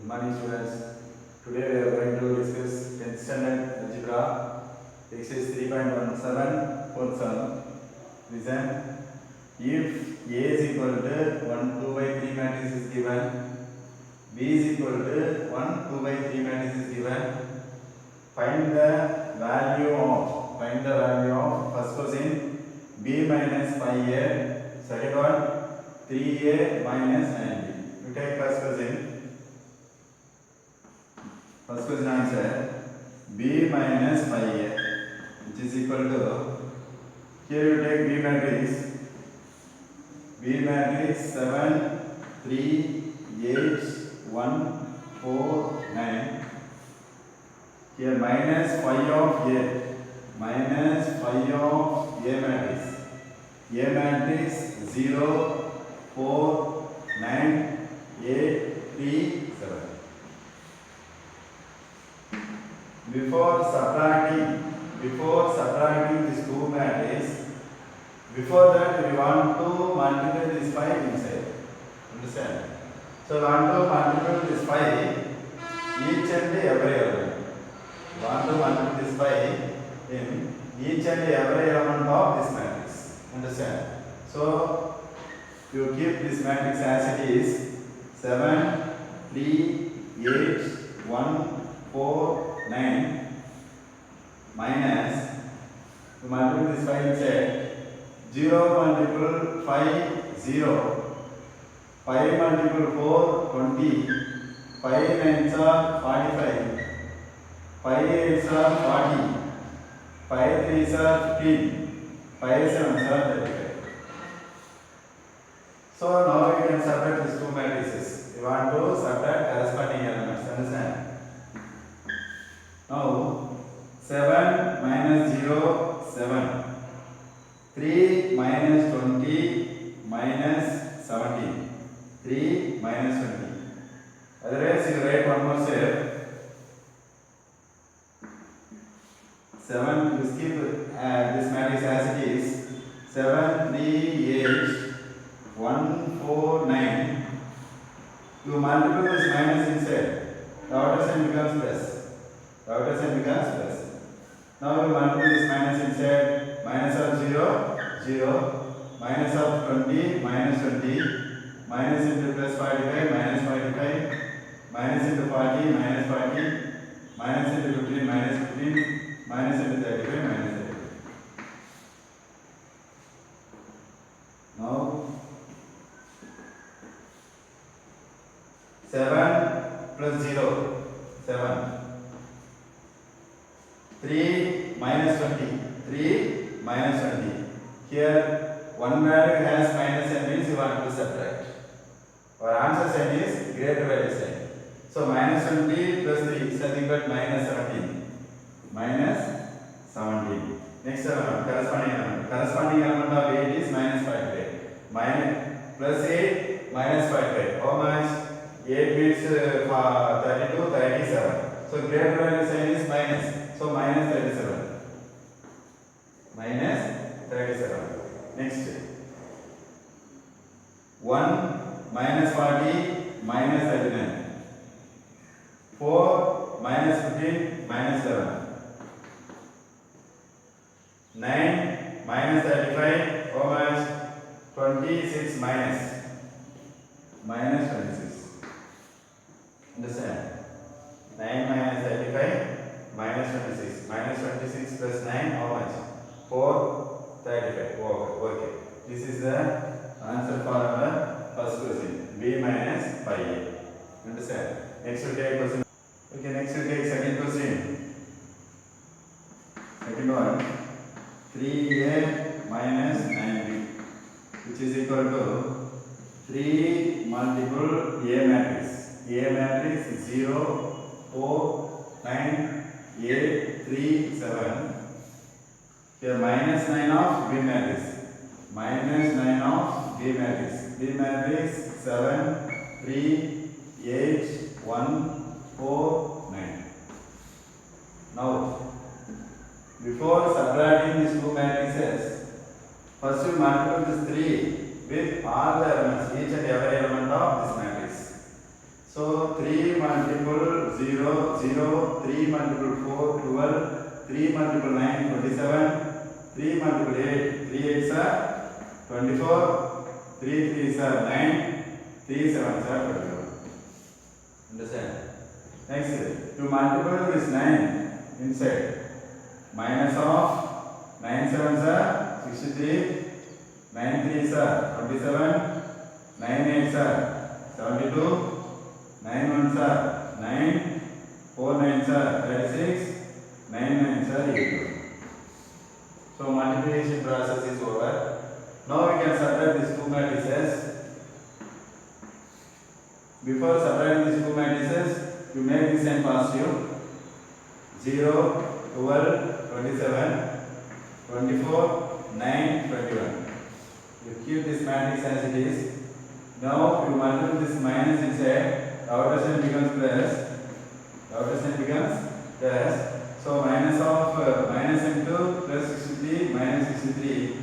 Morning students. Today we are going to discuss 10th standard algebra exercise 3.17 fourth sum. Listen. If A is equal to 1 2 by 3 matrix is given, B is equal to 1 2 by 3 matrix is given, find the value of first question B minus 5A, second one 3A minus 9B. You take first question. First question answer B minus 5A, which is equal to, here you take B matrix 7 3 8 1 4 9. Here minus 5 of A matrix 0 4 9 8 3 7. Before subtracting this two matrices, before that we want to multiply this 5 inside. Understand? So we want to multiply this 5 each and every element. We want to multiply this 5 in each and every element of this matrix. Understand? So you keep this matrix as it is 7 3 8 1 4 9 minus, to multiply this 5 inside, 0 multiple 5 0, 5 multiple 4 20, 5 9s are 45, 5 8s are 40, 5 3s are 15, 5 7s are 35. So now we can subtract these two matrices. We want to subtract corresponding elements. Understand? Now 7 minus 0 7, 3 minus 20 minus 17, 3 minus 20. Otherwise you write one more step. 7, you skip this matrix as it is 7 3 8 1 4 9. You multiply this minus inside, the outer sign becomes plus. Now we multiply this minus inside, minus of 0 0, minus of 20 minus 20, minus into plus 45 minus 45, minus into 40 minus 40, minus into 15 minus 15, minus into 35 minus 35. Now 7 plus 0 7, 3 minus 20, 3 minus 20. Here one value has minus and means you want to subtract. Our answer sign is greater value sign. So minus 20 plus 3 is nothing but minus 17. Minus 17. Next corresponding element of 8 is minus 55. Minus plus 8 minus 55. How much? 8 beats 32, 37. So greater value sign is minus. So minus 37. Minus 37. Next. 1 minus 40 minus 39. 4 minus 15 minus 11. 9 minus 35. How much? 26 minus. Minus 26. Understand? 9 minus 35 minus 26. Minus 26 plus 9, how much? 4 35. Okay. This is the answer for our first question. B minus 5A. Understand? Next we take question. Okay, next we take second question. Second one, 3A minus 9B, which is equal to 3 multiple A matrix. A matrix 0 4 9 8 3 7. Here minus 9 of B matrix. Minus 9 of B matrix. B matrix 7 3 8 1 4 9. Now before subtracting these two matrices, first we multiply this 3 with all the elements, each and every element of this matrix. So 3 multiplied 0, 3 multiple 4, 12, 3 multiple 9, 27, 3 multiple 8, 3 8s are 24, 3 3s are 9, 3 7s are 21. Understand? Next, you multiply this 9 inside. Minus of 9 7s are 63, 9 3s are 27, 9 8s are 72, 9 1s are 9, 4 9s are 36, 9 9s are 81. So multiplication process is over. Now we can subtract these two matrices. Before subtracting these two matrices, you make this sign positive. 0, 12, 27, 24, 9, 21. You keep this matrix as it is. Now you multiply this minus inside. The outer sign becomes plus. The outer sign becomes plus. So minus of minus into plus 63 minus 63,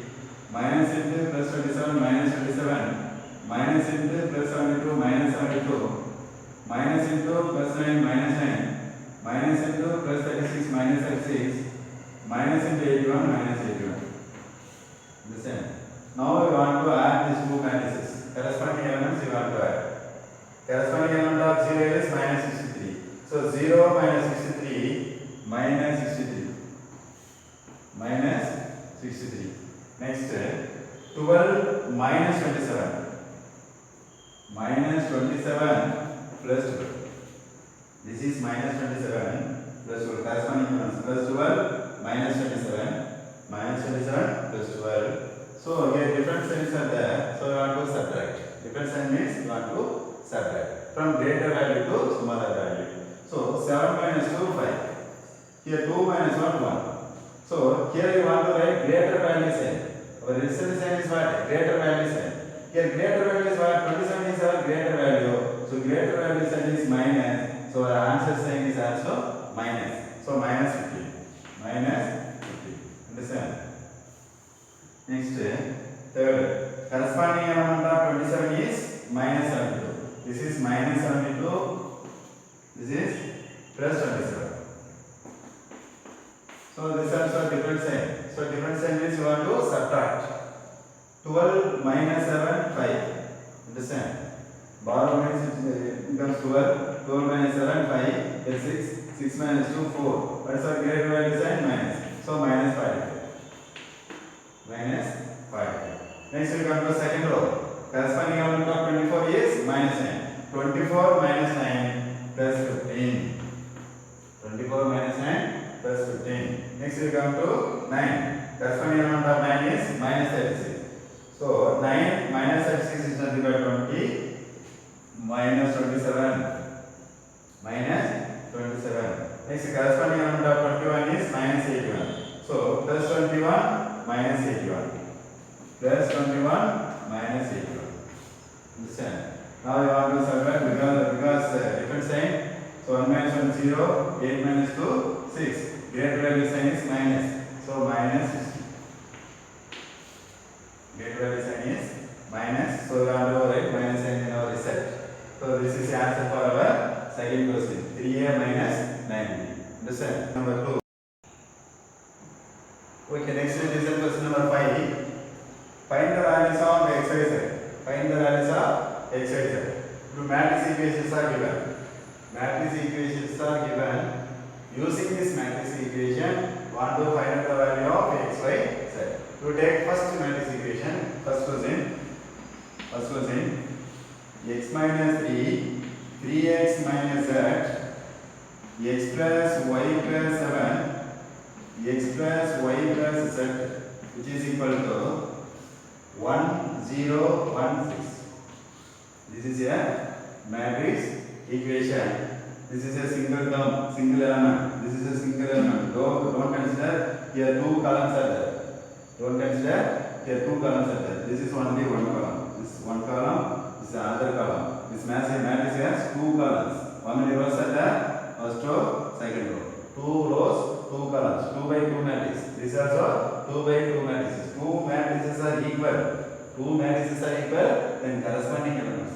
minus into plus 27 minus 27, minus into plus 72 minus 72, minus into plus 9 minus 9, minus into plus 36 minus 36, minus into 81 minus 81. Understand? Now we want to add these two matrices. Corresponding elements we want to add. Corresponding element of 0 is minus 63. So 0 minus 63 minus 63. Minus 63. Next, 12 minus 27. Minus 27 plus 12. This is minus 27 plus 12. Corresponding elements plus 12 minus 27. Minus 27 plus 12. So here different signs are there. So you want to subtract. Different sign means you want to subtract from greater value to smaller value. So 7 minus 2 5. Here 2 minus 1 1. So here you want to write greater value sign. Our result sign is what? Greater value sign. Here greater value is what? 27 is our greater value. So greater value sign is minus. So our answer sign is also minus. So minus 50. Minus 50. Understand? Next, third. Corresponding element of 27 is minus 72. This is minus 72. This is plus 27. So this is also different sign. So different sign means you want to subtract. 12 minus 7 5. Understand? Borrow means it becomes 12. 12 minus 7 5. Is 6. 6 minus 2 4. What is our greater value sign? Minus. So minus 5. Minus 5. Next we come to second row. Corresponding element of 24 is minus 9. 24 minus 9 plus 15. 24 minus 9 plus 15. Next we come to 9. Corresponding element of 9 is minus 36. So 9 minus 36 is nothing but 20 minus 27. Minus 27. Next corresponding element of 21 is minus 81. So plus 21 minus 81. Plus 21 minus 81. Understand? Now you want to subtract because different sign. So 1 minus 1 0, 8 minus 2 6. Greater value sign is minus. So minus 60. Greater value sign is minus. So you want to write minus sign in our result. So this is the answer for our second question. 3a minus 9b. Understand? Number 2. Okay, next is question number 5. Find the values of x, y, z. Find the values of x, y, z. Two matrix equations are given. Matrix equations are given. Using this matrix equation, want to find out the value of x, y, z. To take first matrix equation, first question, x minus 3, 3x minus z, x plus y plus 7, x plus y plus z, which is equal to 1 0 1 6. This is a matrix equation. This is a single term, single element. This is a single element. Don't consider here two columns are there. Don't consider here two columns are there. This is only one column. This is one column. This is another column. This matrix has two columns. How many rows are there? First row, second row. Two rows, two columns. 2 by 2 matrix. This is also 2 by 2 matrices. Two matrices are equal. Two matrices are equal. Then corresponding elements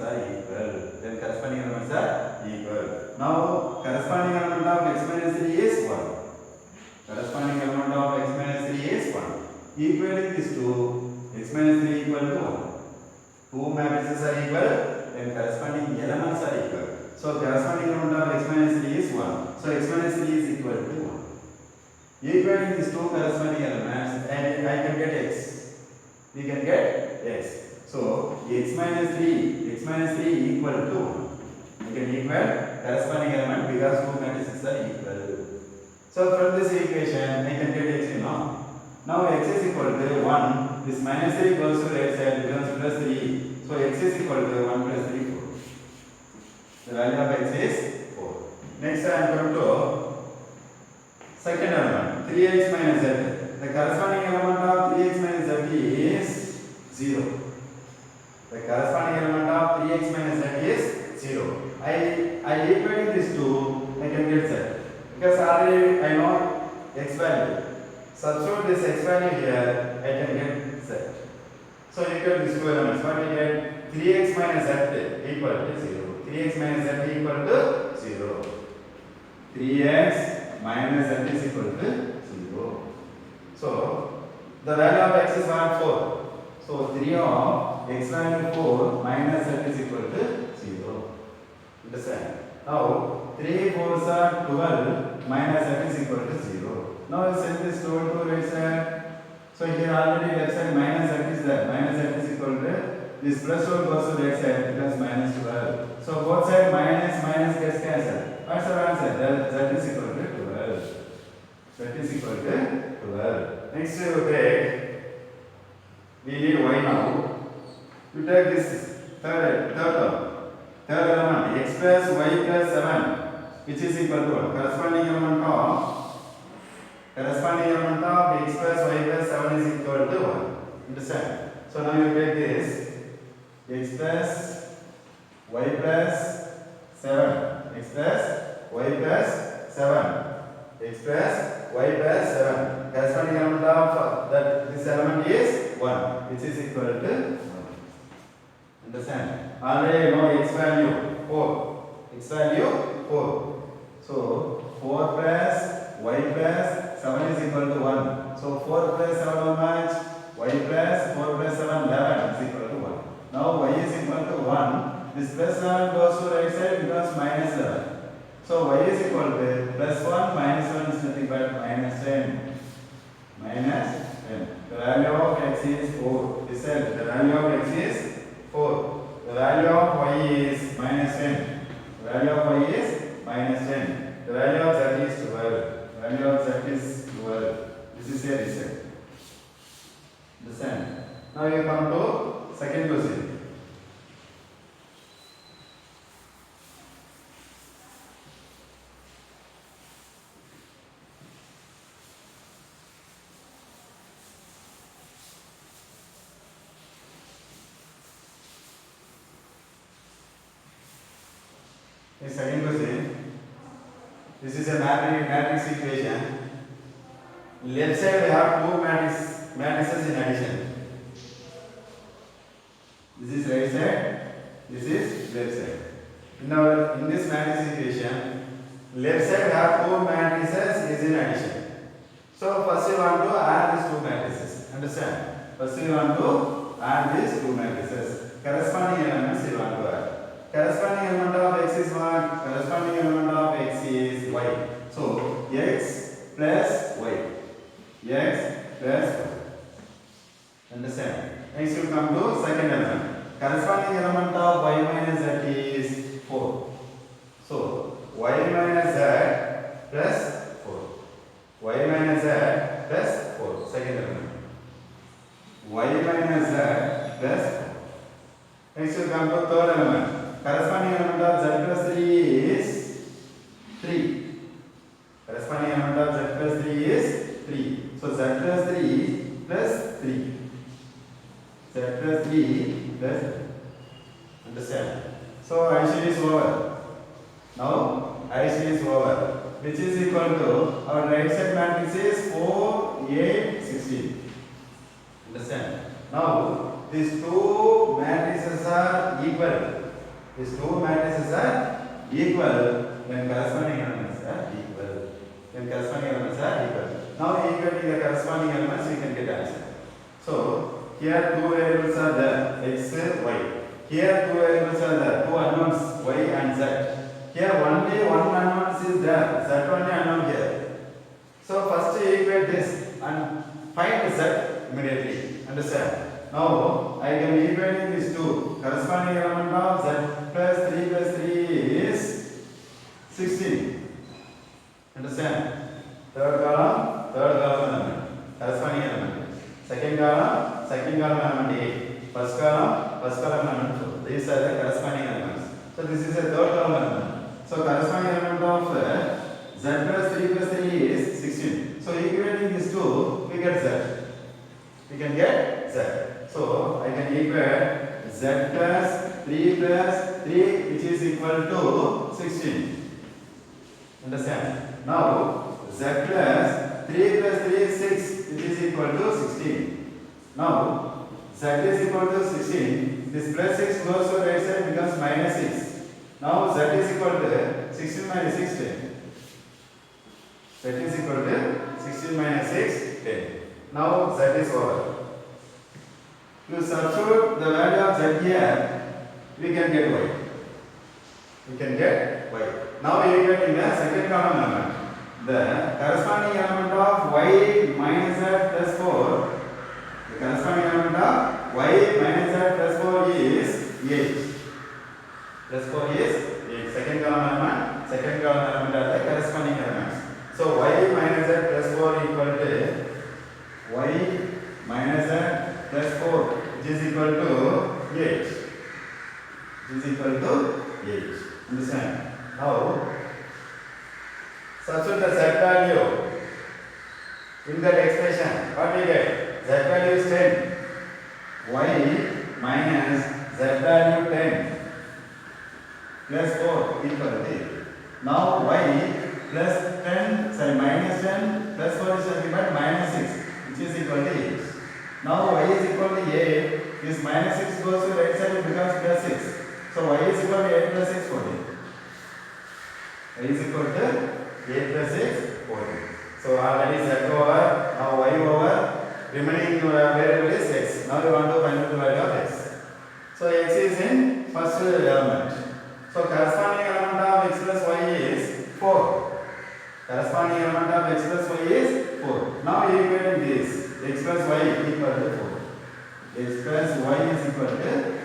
are equal. Now corresponding element of x minus 3 is 1. Corresponding element of x minus 3 is 1. Equating these two, x minus 3 equal to 1. Two matrices are equal, then corresponding elements are equal. So corresponding element of x minus 3 is 1. So x minus 3 is equal to 1. Equating these two corresponding elements, and I can get x. We can get x. So x minus 3 equal to 1. We can equal corresponding element because two matrices are equal. So from this equation, I can get x, you know. Now x is equal to 1. This minus 3 goes to right side, becomes plus 3. So x is equal to 1 plus 3, 4. The value of x is 4. Next I am going to second element, 3x minus z. The corresponding element of 3x minus z is 0. The corresponding element of 3x minus z is 0. I equate these two, I can get z. Because already I know x value. Substitute this x value here, I can get z. So equate these two elements. What we get? 3x minus z equal to 0. 3x minus z equal to 0. 3x minus z is equal to 0. So the value of x is 4. So 3 of x value 4 minus z is equal to 0. Understand? Now 3 4s are 12 minus z is equal to 0. Now send this 2 to right side. So here already left side minus z is there. Minus z is equal to this plus 2 goes to right side becomes minus 12. So both side minus gets cancelled. What's our answer? Z is equal to 12. Z is equal to 12. Next we take. We need y now. You take this third element x plus y plus 7, which is equal to 1. Corresponding element of x plus y plus 7 is equal to 1. Understand? So now you take this x plus y plus 7, x plus y plus 7, x plus y plus 7. Corresponding element of that this element is 1, which is equal to 1. Understand? Already know x value 4. X value 4. So 4 plus y plus 7 is equal to 1. So 4 plus 7 how much? Y plus 4 plus 7 11 is equal to 1. Now y is equal to 1. This plus 7 goes to right side becomes minus 11. So y is equal to plus 1 minus 1 is nothing but minus 10. Minus 10. The value of x is 4. This is the value of x is 4. The value of y is minus 10. The value of y is minus 10. The value of z is 12. The value of z is 12. This is a result. Understand? Now you come to second question. The second question. This is a matrix equation. Left side we have two matrices in addition. This is right side. This is left side. In this matrix equation, left side we have two matrices is in addition. So first we want to add these two matrices. Understand? First we want to add these two matrices. Corresponding elements we want to add. Corresponding element of x is what? Corresponding element of x is y. So x plus y. X plus y. Understand? Next you come to second element. Corresponding element of y minus z is 4. So y minus z plus 4. Y minus z plus 4. Second element. Y minus z plus 4. Next you come to third element. Corresponding element of z plus 3 is 3. Corresponding element of z plus 3 is 3. So z plus 3 plus 3. Z plus 3 plus 3. Understand? So addition is over. Now addition is over. Which is equal to our right side matrix is 4, 8, 16. Understand? Now these two matrices are equal. These two matrices are equal when corresponding elements are equal. here two variables are there, x, y. Here two variables are there, two unknowns, y and z. Here only one unknown is there, z only unknown here. So first equate this and find z immediately. Understand? Now I can equate these two. Corresponding element of z plus 3 is 16. Understand? Third column element. Corresponding element. Second column element A. First column element 2. These are the corresponding elements. So this is a third column element. So corresponding element of z plus 3 is 16. So equating these two, we get z. We can get z. So I can equate z plus 3 which is equal to 16. Understand? Now z plus 3 is 6 which is equal to 16. Now z is equal to 16. This plus 6 goes to right side becomes minus 6. Now z is equal to 16 minus 6 10. Z is equal to 16 minus 6 10. Now z is over. You substitute the value of z here, we can get y. Now we are getting the second column element. The corresponding element of y minus z plus 4. The corresponding element of y minus z plus 4 is 8. Plus 4 is 8. Second column element are the corresponding elements. So y minus z plus 4 equal to y minus z plus 4 which is equal to 8. Understand? Now substitute the z value in that expression. What we get? Z value is 10. Y minus z value 10 plus 4 equal to. Now y plus 10, minus 10 plus 4 is nothing but minus 6 which is equal to 8. Now y is equal to 8. This minus 6 goes to right side, it becomes plus 6. So y is equal to 8 plus 6 14. Y is equal to 8 plus 6 14. So already z over, now y over, remaining variable is x. Now we want to find out the value of x. So x is in first element. So corresponding element of x plus y is 4. Corresponding element of x plus y is 4. Now equating this, x plus y equal to 4. X plus y is equal to 4.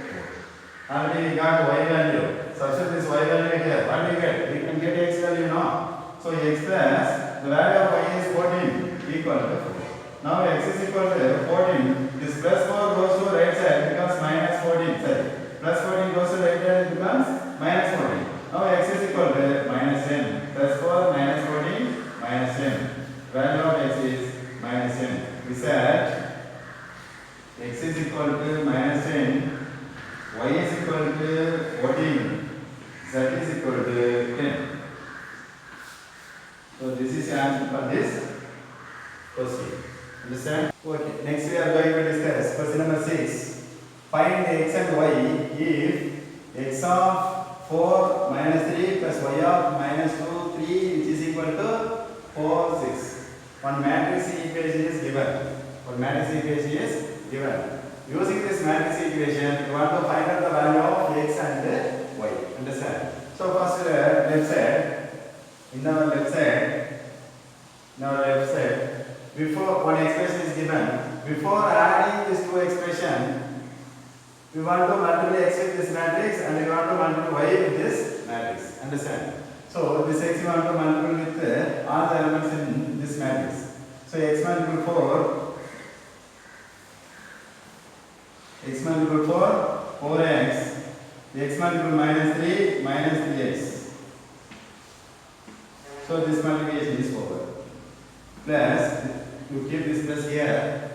Already we got y value. Substitute this y value here. What do we get? We can get x value now. So x plus the value of y is 14 equal to 4. Now x is equal to 14. This plus 4 goes to right side becomes minus 14. Sorry. Plus 14 goes to right side becomes minus 14. Now x is equal to minus 10. Plus 4 minus 14 minus 10. Value of x is minus 10. We said x is equal to minus 10. Y is equal to 14. Z is equal to 10. So this is the answer for this question. Understand? Okay. Next we are going to discuss question number 6. Find x and y if x of 4 minus 3 plus y of minus 2 3 which is equal to 4 6. One matrix equation is given. Using this matrix equation, you want to find out the value of x and y. Understand? So first left side, in our left side, before one expression is given, before adding these two expressions, we want to multiply x with this matrix and we want to multiply y with this matrix. Understand? So this x we want to multiply with all the elements in this matrix. So x multiple 4, x multiple 4, 4x, x multiple minus 3, minus 3x. So this multiplication is over. Plus, you keep this plus here,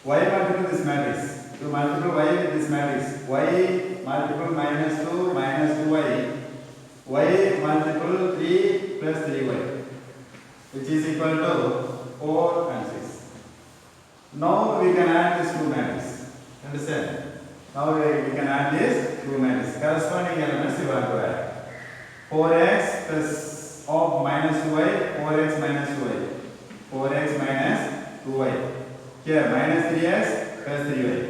y multiple this matrix. You multiple y with this matrix. Y multiple minus 2 minus 2y. Y multiple 3 plus 3y, which is equal to 4 and 6. Now we can add these two matrices. Understand? Now we can add these two matrices. Corresponding elements you want to add. 4x plus of minus 2y, 4x minus 2y. 4x minus 2y. Here minus 3x plus 3y.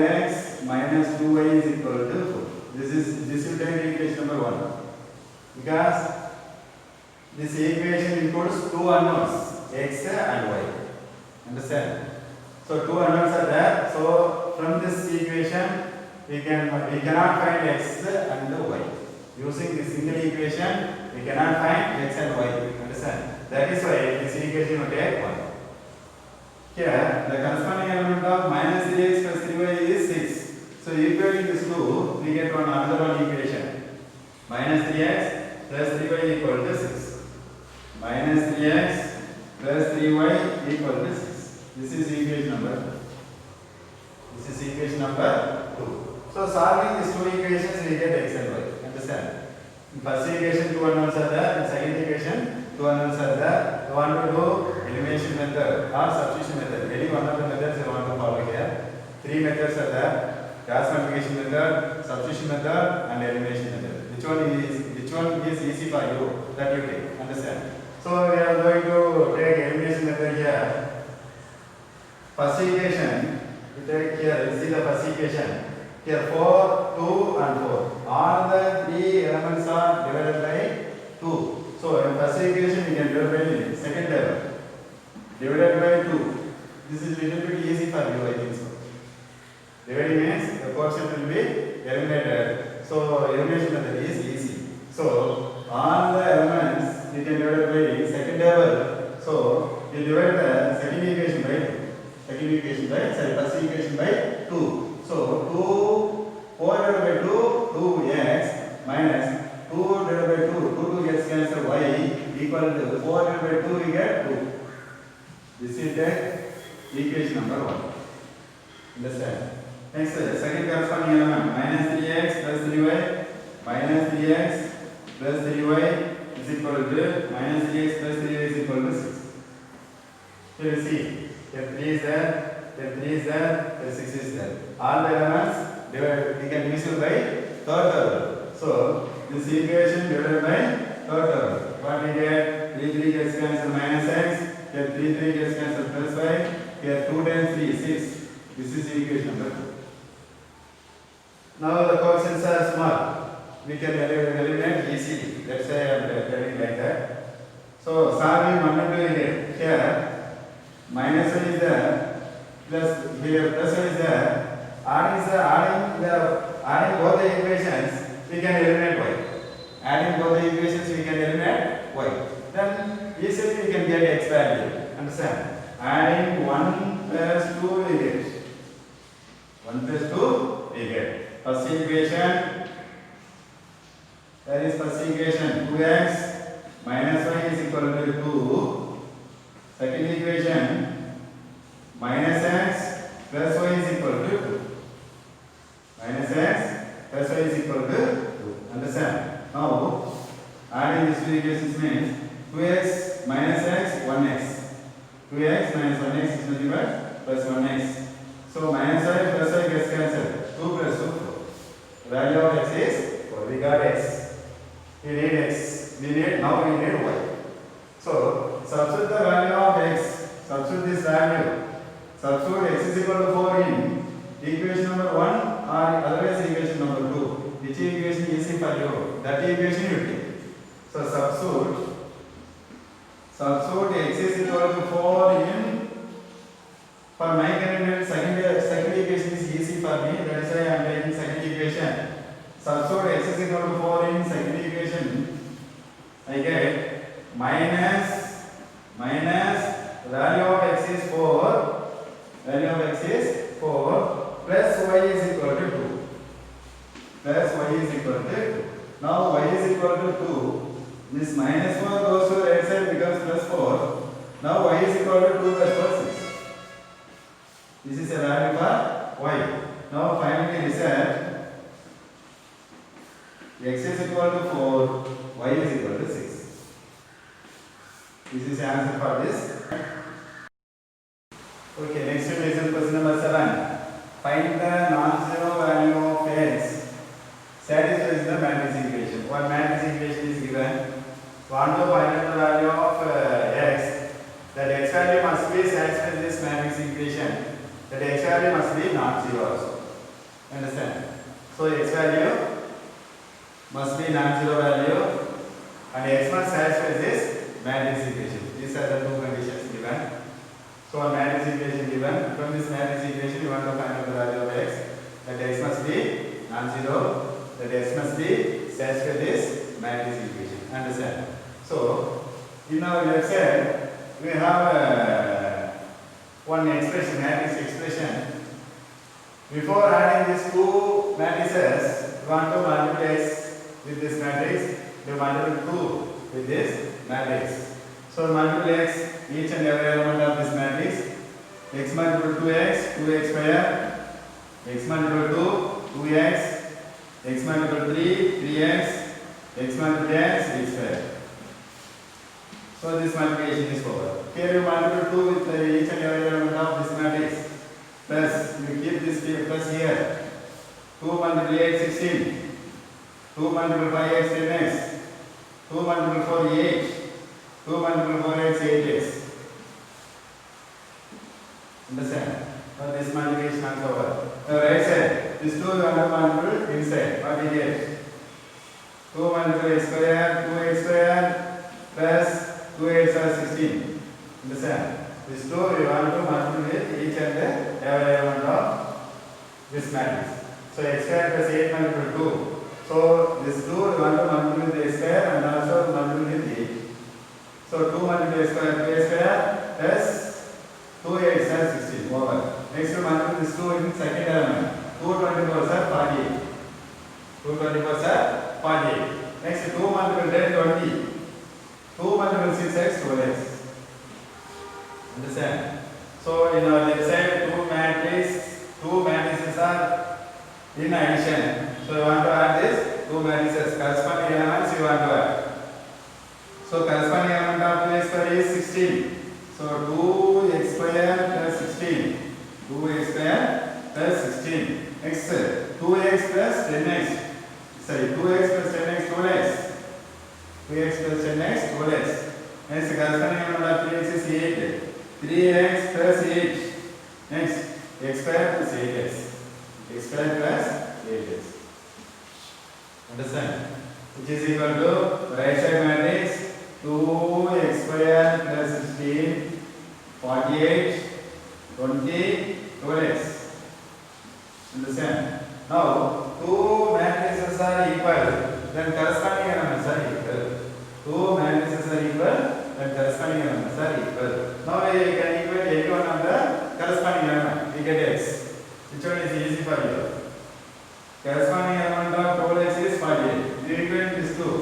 2x minus 2y is equal to 4. This will take equation number 1 because this equation includes two unknowns x and y. Understand? So two unknowns are there. So from this equation we cannot find x and y. Using this single equation we cannot find x and y. Understand? That is why this equation will take 1. Here the corresponding element of minus 3x plus 3y is 6. So equating these two we get another equation. Minus 3x plus 3y equal to 6. Minus 3x plus 3y equal to 6. This is equation number 2. So solving these two equations we get x and y. Understand? In first equation two unknowns are there. In second equation two unknowns are there. You want to do elimination method or substitution method. Any one of the methods you want to follow here. Three methods are there. Cross multiplication method, substitution method and elimination method. Which one is easy for you? That you take. Understand? So we are going to take elimination method here. First equation, we take here, see the first equation. Here 4, 2 and 4. All the three elements are divided by 2. So in first equation we can divide by second level. Divided by 2. This is little bit easy for you, I think so. Dividing means the quotient will be eliminated. So elimination method is easy. So all the elements you can divide by second level. So you divide the second equation by 2. First equation by 2. So 4 divided by 2, 2x minus 2 divided by 2 gets cancelled, y equal to 4 divided by 2 we get 2. This is the equation number 1. Understand? Next, second corresponding element minus 3x plus 3y minus 3x plus 3y is equal to minus 3x plus 3y is equal to 6. Here you see, here 3 is there, here 3 is there, here 6 is there. All the elements we can divisible by third term. So this equation divided by third term. What we get? 3 gets cancelled minus x, here 3 gets cancelled plus y, here 2 times 3 is 6. This is equation number 2. Now the coefficients are small. We can eliminate easily. That's why I am telling like that. So solving 1 and 2 here minus 1 is there, plus here plus 1 is there. Adding both the equations we can eliminate y. Adding both the equations we can eliminate y. Then easily we can get x value. Understand? Adding 1 plus 2 we get. 1 plus 2 we get. First equation, that is first equation 2x minus y is equal to 2. Second equation minus x plus y is equal to 2. Minus x plus y is equal to 2. Understand? Now adding these two equations means 2x minus x 1x. 2x minus 1x is nothing but plus 1x. So minus y plus y gets cancelled. 2 plus 2 4. Value of x is 4. We got x. We need x. Now we need y. So substitute the value of x. Substitute this value. Substitute x is equal to 4 in equation number 1 or otherwise equation number 2. Which equation is easy for you? That equation you take. So substitute x is equal to 4 in. For my convenience, second equation is easy for me. That is why I am taking second equation. Substitute x is equal to 4 in second equation. I get minus value of x is 4. Value of x is 4 plus y is equal to 2. Plus y is equal to 2. Now y is equal to 2. This minus 4 goes to the right side becomes plus 4. Now y is equal to 2 plus 4 6. This is a value for y. Now finally reset. X is equal to 4, y is equal to 6. This is the answer for this. Okay, next lesson question number 7. Find the non-zero value of x satisfies the matrix equation. What matrix equation is given? Want to find out the value of x. That x value must be satisfied this matrix equation. That x value must be non-zero also. Understand? So x value must be non-zero value and x must satisfy this matrix equation. These are the two conditions given. So a matrix equation given. From this matrix equation you want to find out the value of x. That x must be non-zero. That x must be satisfy this matrix equation. Understand? So in our left side we have one expression, matrix expression. Before adding these two matrices, we want to multiply x with this matrix. We multiply 2 with this matrix. So multiply x, each and every element of this matrix. X multiple 2x, 2x square. X multiple 2, 2x. X multiple 3, 3x. X multiple x, x square. So this multiplication is over. Here you multiply 2 with each and every element of this matrix. Plus, you keep this plus here. 2 multiple 8, 16. 2 multiple 5x, 10x. 2 multiple 4, 8. 2 multiple 4x, 8x. Understand? Now this multiplication is over. Now right side, this 2 you want to multiple inside. What we get? 2 multiple x square, 2x square plus 2x are 16. Understand? This 2 we want to multiply with each and every element of this matrix. So x square plus 8 multiple 2. So this 2 we want to multiply with x square and also multiply with 8. So 2 multiple x square, 2x square plus 2x is 16 over. Next we multiply this 2 in second element. 2 24s are 48. 2 24s are 48. Next 2 multiple 10, 20. 2 multiple 6x, 12x. Understand? So in our left side, two matrices are in addition. So you want to add this two matrices. Corresponding elements you want to add. So corresponding element of 2x square is 16. So 2x square plus 16. 2x square plus 16. Next 2x plus 10x. Sorry, 2x plus 10x, 12x. 2x plus 10x, 12x. Next corresponding element of 3x is 8. 3x plus 8. Next, x square plus 8x. X square plus 8x. Understand? Which is equal to right side matrix 2x square plus 16, 48, 20, 12x. Understand? Now, two matrices are equal, then corresponding elements are equal. Two matrices are equal, then corresponding elements are equal. Now we can equate any one of the corresponding element. We get x. Which one is easy for you? Corresponding element of 12x is 48. We equate this two.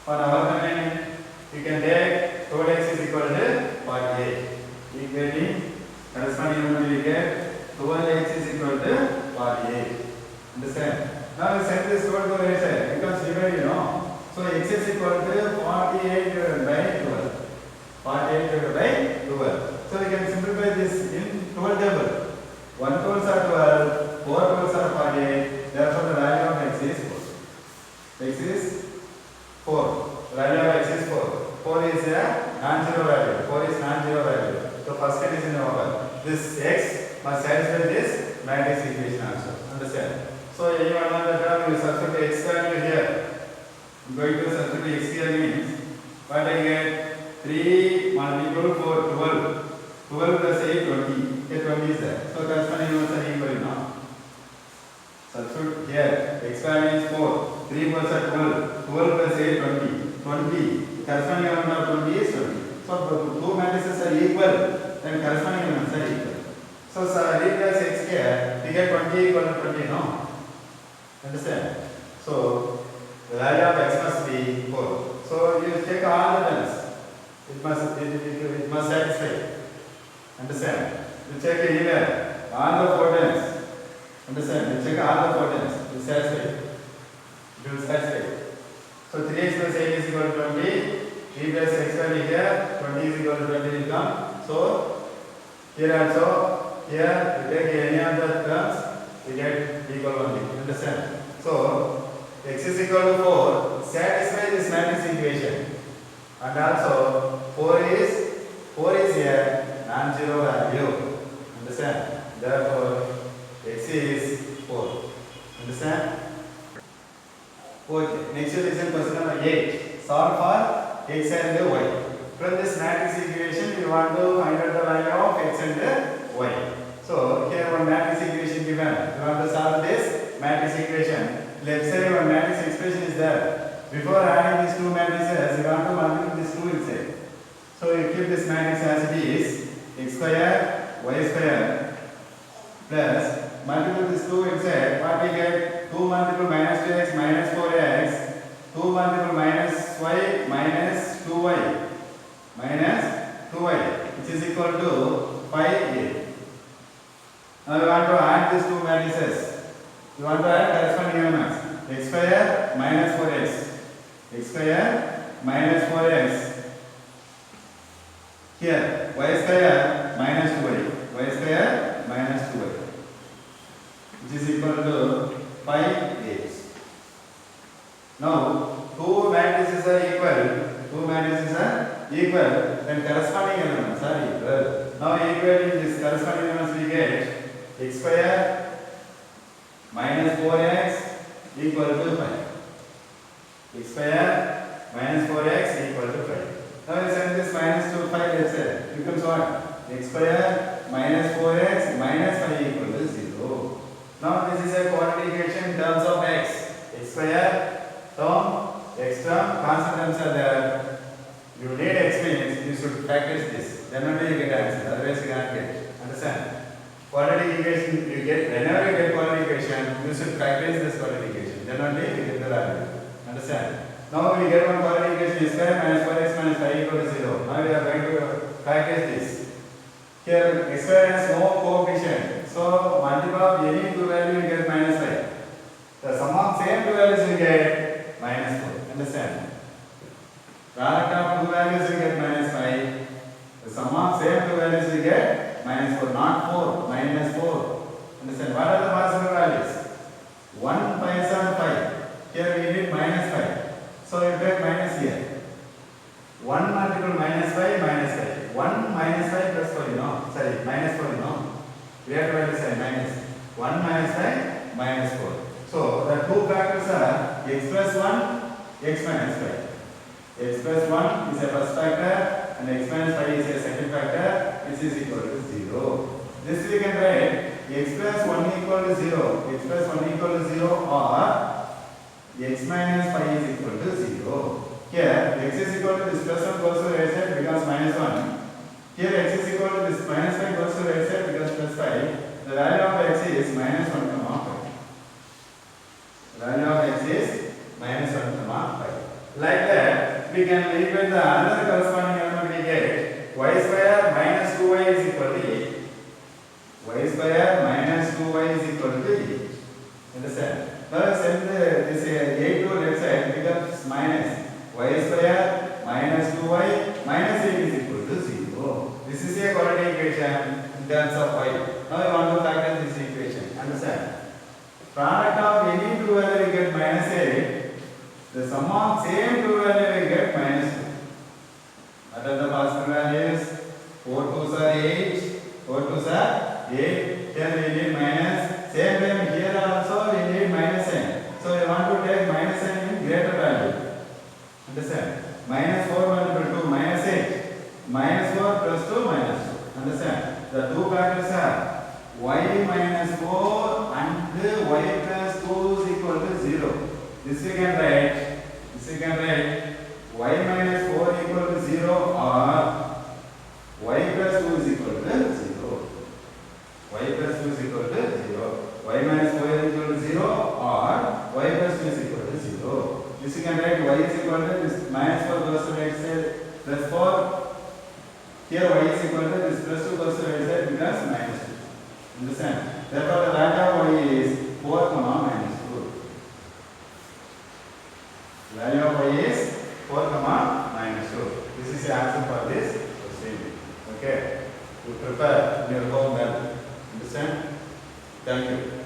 For our convenience, we can take 12x is equal to 48. Equating corresponding element we get 12x is equal to 48. Understand? Now we set this code to right side because divided, you know. So x is equal to 48 divided by 12. 48 divided by 12. So we can simplify this in 12 table. 1 12s are 12, 4 12s are 48. Therefore the value of x is 4. X is 4. The value of x is 4. 4 is a non-zero value. 4 is non-zero value. So first condition over. This x must satisfy this matrix equation also. Understand? So any one of the term you substitute x value here. I'm going to substitute x here means what I get 3 multiple 4 12. 12 plus 8 20. Here 20 is there. So corresponding elements are equal now. Substitute here x value is 4. 3 plus 12. 12 plus 8 20. 20. Corresponding element of 20 is 20. So two matrices are equal, then corresponding elements are equal. So replace x here, we get 20 equal to 20, no? Understand? So the value of x must be 4. So you check all the terms. It must satisfy. Understand? You check anywhere. All the 4 terms. Understand? You check all the 4 terms. It will satisfy. It will satisfy. So 3x plus 8 is equal to 20. 3 plus x value here, 20 is equal to 20 will come. So here also, here we take any of the terms, we get equal only. Understand? So x is equal to 4, satisfy this matrix equation. And also 4 is a non-zero value. Understand? Therefore X is 4. Understand? Okay. Next listen question number 8. Solve for x and y. From this matrix equation, we want to find out the value of x and y. So here one matrix equation given. We want to solve this matrix equation. Left side one matrix expression is there. Before adding these two matrices, we want to multiply this 2 inside. So you keep this matrix as it is. X square, y square plus multiply this 2 inside. What we get? 2 multiple minus 2x minus 4x. 2 multiple minus y minus 2y minus 2y, which is equal to 5a. Now we want to add these two matrices. We want to add corresponding elements. X square minus 4x. X square minus 4x. Here y square minus 2y. Y square minus 2y, which is equal to 5a. Now two matrices are equal. Two matrices are equal. Then corresponding elements are equal. Now equating this corresponding elements we get x square minus 4x equal to 5. X square minus 4x equal to 5. Now we send this minus to 5 left side. Becomes what? X square minus 4x minus 5 equal to 0. Now this is a quadratic equation in terms of x. X square term, x term, constant terms are there. You need x means you should practice this. Then only you get answer. Otherwise you cannot get. Understand? Quadratic equation you get, whenever you get quadratic equation, you should practice this quadratic equation. Then only you get the value. Understand? Now we get one quadratic equation, x square minus 4x minus 5 equal to 0. Now we are going to practice this. Here x square has no coefficient. So multiply of any two value you get minus 5. The sum of same two values you get minus 4. Understand? Product of two values you get minus 5. The sum of same two values you get minus 4. Not 4, minus 4. Understand? What are the possible values? 1 5 7 5. Here we need minus 5. So you take minus here. 1 multiple minus 5 minus 5. 1 minus 5 plus 4 you know. Sorry, minus 4 you know. We have to write this as minus. 1 minus 5 minus 4. So the two factors are x plus 1, x minus 5. X plus 1 is a first factor and x minus 5 is a second factor, which is equal to 0. This we can write x plus 1 equal to 0. X plus 1 equal to 0 or x minus 5 is equal to 0. Here x is equal to this plus 1 goes to the right side becomes minus 1. Here x is equal to this minus 5 goes to the right side becomes plus 5. The value of x is minus 1 comma 5. The value of x is minus 1 comma 5. Like that, we can equate the other corresponding element we get y square minus 2y is equal to 8. Y square minus 2y is equal to 8. Understand? Now send this 8 to left side becomes minus y square minus 2y minus 8 is equal to 0. This is a quadratic equation in terms of y. Now we want to factor this equation. Understand? Product of any two value we get minus 8. The sum of same two value we get minus 2. What are the possible values? 4 2s are 8. 4 2s are 8. Here we need minus. Same time here also we need minus sign. So we want to take minus sign in greater value. Understand? Minus 4 multiple 2 minus 8. Minus 4 plus 2 minus 2. Understand? The two factors are y minus 4 and y plus 2 is equal to 0. This we can write. Y minus 4 equal to 0 or y plus 2 is equal to 0. Y plus 2 is equal to 0. Y minus 4 is equal to 0 or y plus 2 is equal to 0. This you can write y is equal to this minus 4 goes to right side plus 4. Here y is equal to this plus 2 goes to right side becomes minus 2. Understand? Therefore the value of y is 4 comma minus 2. Value of y is 4 comma minus 2. This is the answer for this question. Okay? You prepare in your home well. Understand? Thank you.